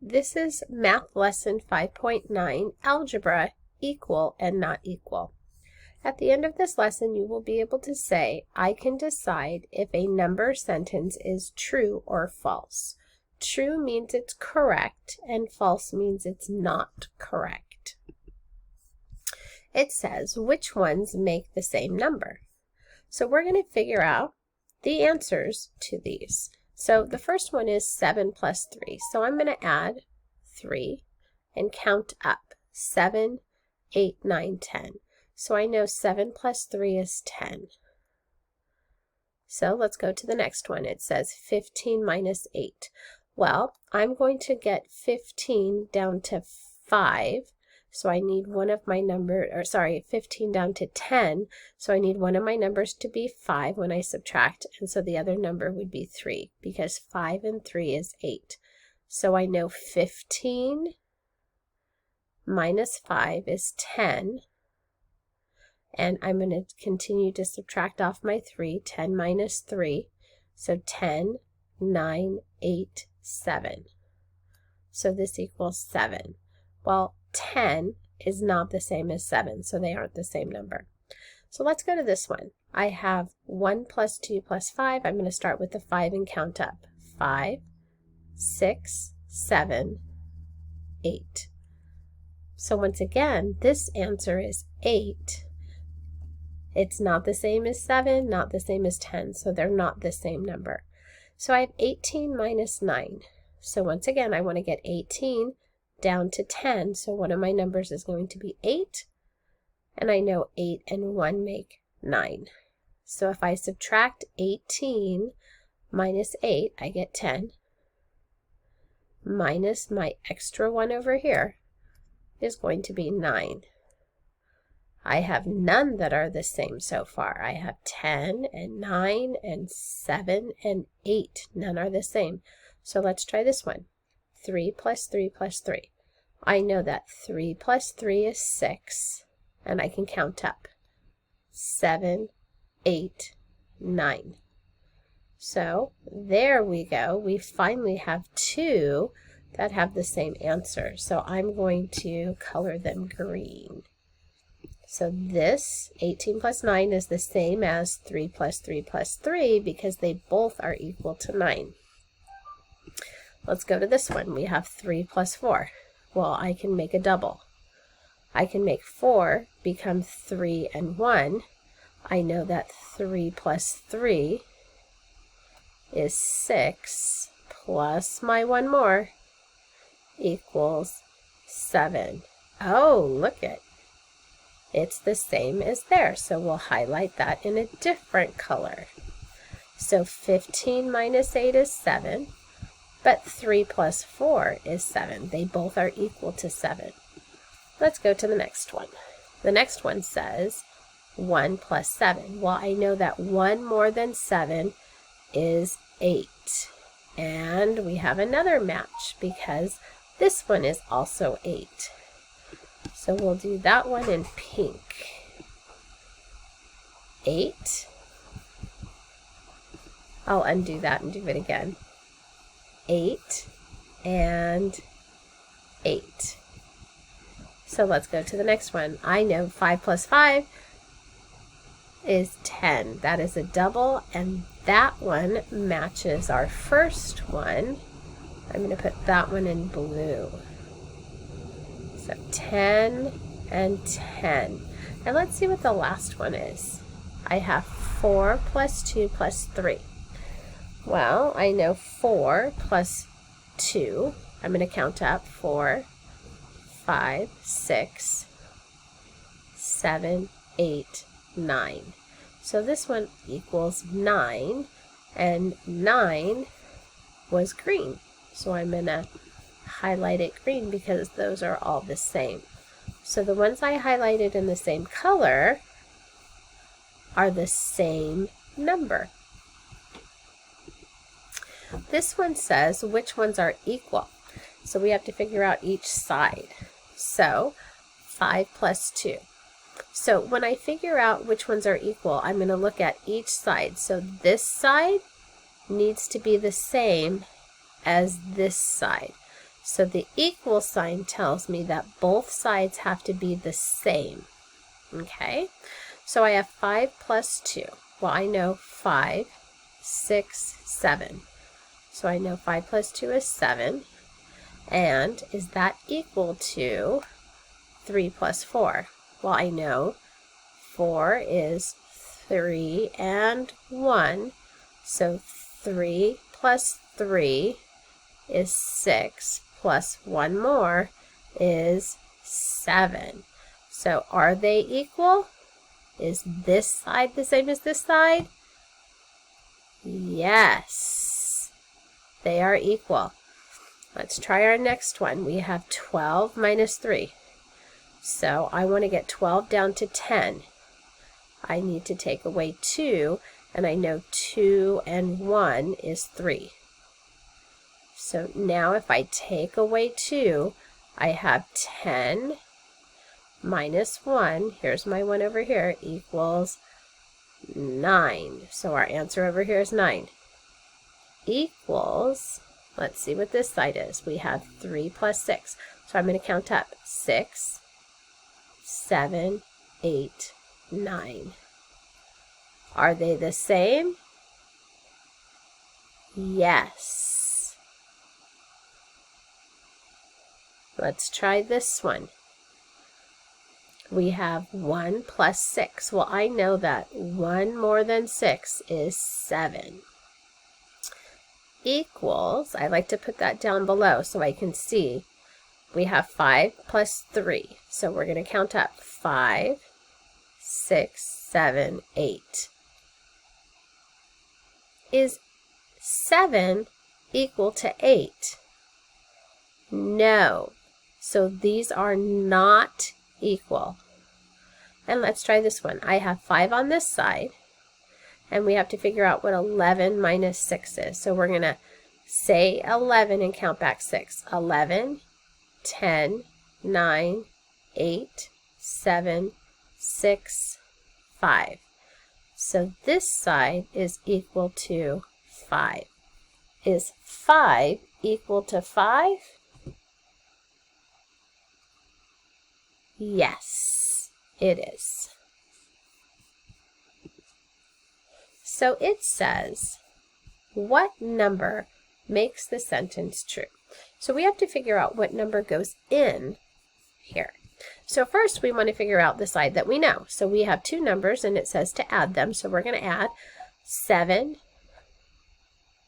This is Math Lesson 5.9, Algebra, Equal and Not Equal. At the end of this lesson, you will be able to say, I can decide if a number sentence is true or false. True means it's correct, and false means it's not correct. It says, which ones make the same number? So we're going to figure out the answers to these. So the first one is 7 plus 3. So I'm going to add 3 and count up. 7, 8, 9, 10. So I know 7 plus 3 is 10. So let's go to the next one. It says 15 minus 8. Well, I'm going to get 15 down to 5. So I need one of my 15 down to 10. So I need one of my numbers to be 5 when I subtract. And so the other number would be 3 because 5 and 3 is 8. So I know 15 minus 5 is 10. And I'm going to continue to subtract off my 3. 10 minus 3. So 10, 9, 8, 7. So this equals 7. Well, 10 is not the same as 7, so they aren't the same number. So let's go to this one. I have 1 plus 2 plus 5. I'm going to start with the 5 and count up. 5, 6, 7, 8. So once again, this answer is 8. It's not the same as 7, not the same as 10, so they're not the same number. So I have 18 minus 9. So once again, I want to get 18 down to 10, so one of my numbers is going to be 8, and I know 8 and 1 make 9. So if I subtract 18 minus 8, I get 10, minus my extra 1 over here is going to be 9. I have none that are the same so far. I have 10 and 9 and 7 and 8. None are the same. So let's try this one. 3 plus 3 plus 3. I know that 3 plus 3 is 6, and I can count up. 7, 8, 9. So there we go. We finally have two that have the same answer. So I'm going to color them green. So this 18 plus 9 is the same as 3 plus 3 plus 3 because they both are equal to 9. Let's go to this one. We have 3 plus 4. Well, I can make a double. I can make 4 become 3 and 1. I know that 3 plus 3 is 6 plus my one more equals 7. Oh, look it. It's the same as there, so we'll highlight that in a different color. So 15 minus 8 is 7. But 3 plus 4 is 7. They both are equal to 7. Let's go to the next one. The next one says 1 plus 7. Well, I know that 1 more than 7 is 8. And we have another match because this one is also 8. So we'll do that one in pink. 8. I'll undo that and do it again. 8 and 8. So let's go to the next one. I know 5 plus 5 is 10. That is a double, and that one matches our first one. I'm going to put that one in blue. So 10 and 10. And let's see what the last one is. I have 4 plus 2 plus 3. Well, I know 4 plus 2. I'm going to count up 4, 5, 6, 7, 8, 9. So this one equals 9, and 9 was green. So I'm going to highlight it green because those are all the same. So the ones I highlighted in the same color are the same number. This one says which ones are equal. So we have to figure out each side. So 5 plus 2. So when I figure out which ones are equal, I'm going to look at each side. So this side needs to be the same as this side. So the equal sign tells me that both sides have to be the same. Okay, so I have 5 plus 2. Well, I know 5, 6, 7. So I know 5 plus 2 is 7. And is that equal to 3 plus 4? Well, I know 4 is 3 and 1. So 3 plus 3 is 6, plus 1 more is 7. So are they equal? Is this side the same as this side? Yes, they are equal. Let's try our next one. We have 12 minus 3. So I want to get 12 down to 10. I need to take away 2, and I know 2 and 1 is 3. So now if I take away 2, I have 10 minus 1, here's my 1 over here, equals 9. So our answer over here is 9. Equals, let's see what this side is. We have 3 plus 6. So I'm going to count up 6, 7, 8, 9. Are they the same? Yes. Let's try this one. We have 1 plus 6. Well, I know that 1 more than 6 is 7. Equals, I like to put that down below so I can see. We have 5 plus 3. So we're going to count up 5, 6, 7, 8. Is 7 equal to 8? No. So these are not equal. And let's try this one. I have 5 on this side, and we have to figure out what 11 minus 6 is. So we're going to say 11 and count back 6. 11, 10, 9, 8, 7, 6, 5. So this side is equal to 5. Is 5 equal to 5? Yes, it is. So it says, what number makes the sentence true? So we have to figure out what number goes in here. So first we want to figure out the side that we know. So we have two numbers and it says to add them. So we're going to add 7,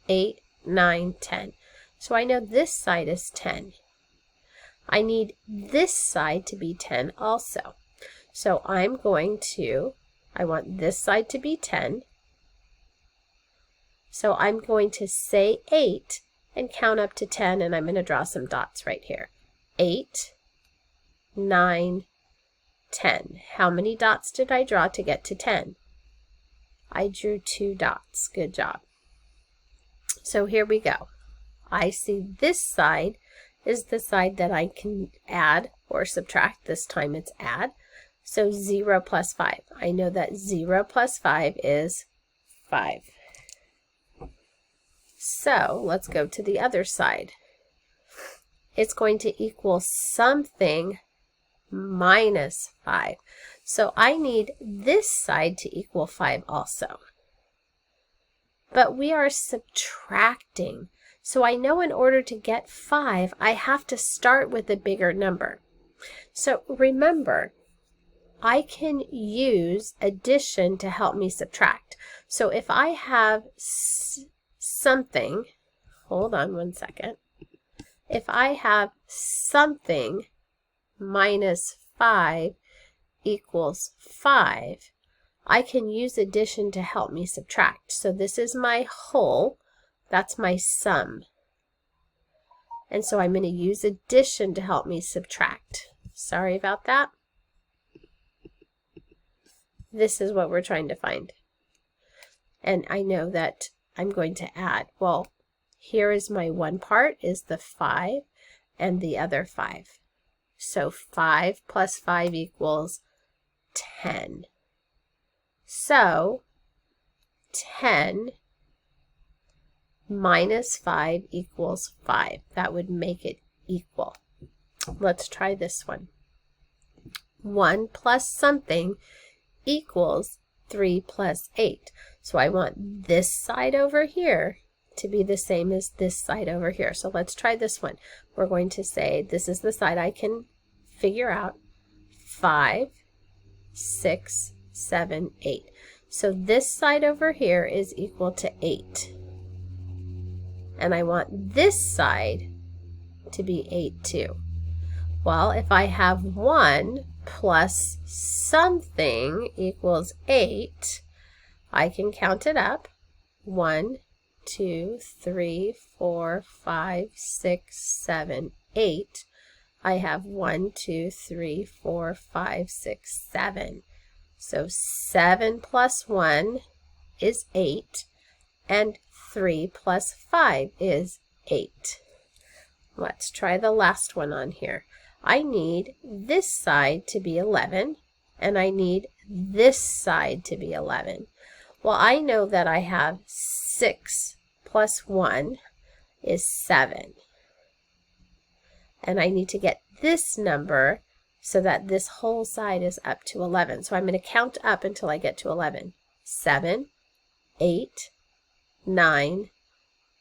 8, 9, 10. So I know this side is 10. I need this side to be 10 also. So I want this side to be 10. So I'm going to say 8 and count up to 10, and I'm going to draw some dots right here. 8, 9, 10. How many dots did I draw to get to 10? I drew 2 dots. Good job. So here we go. I see this side is the side that I can add or subtract. This time it's add. So 0 plus 5. I know that 0 plus 5 is 5. So let's go to the other side. It's going to equal something minus 5. So I need this side to equal 5 also. But we are subtracting. So I know in order to get 5, I have to start with a bigger number. So remember, I can use addition to help me subtract. So if I have something, hold on one second. If I have something minus 5 equals 5, I can use addition to help me subtract. So this is my whole, that's my sum. And so I'm going to use addition to help me subtract. Sorry about that. This is what we're trying to find. And I know that I'm going to add. Well, here is my one part is the 5 and the other 5. So 5 plus 5 equals 10. So 10 minus 5 equals 5. That would make it equal. Let's try this one. 1 plus something equals 3 plus 8. So I want this side over here to be the same as this side over here. So let's try this one. We're going to say this is the side I can figure out. 5, 6, 7, 8. So this side over here is equal to 8. And I want this side to be 8 too. Well, if I have 1 plus something equals 8, I can count it up. 1, 2, 3, 4, 5, 6, 7, 8. I have 1, 2, 3, 4, 5, 6, 7. So 7 plus 1 is 8, and 3 plus 5 is 8. Let's try the last one on here. I need this side to be 11, and I need this side to be 11. Well, I know that I have 6 plus 1 is 7. And I need to get this number so that this whole side is up to 11. So I'm going to count up until I get to 11. 7, 8, 9,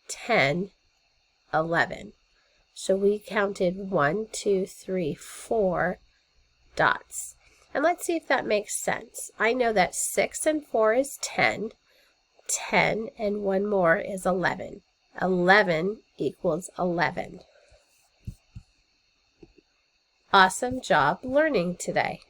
10, 11. So we counted 1, 2, 3, 4 dots. And let's see if that makes sense. I know that 6 and 4 is 10. 10 and 1 more is 11. 11 equals 11. Awesome job learning today.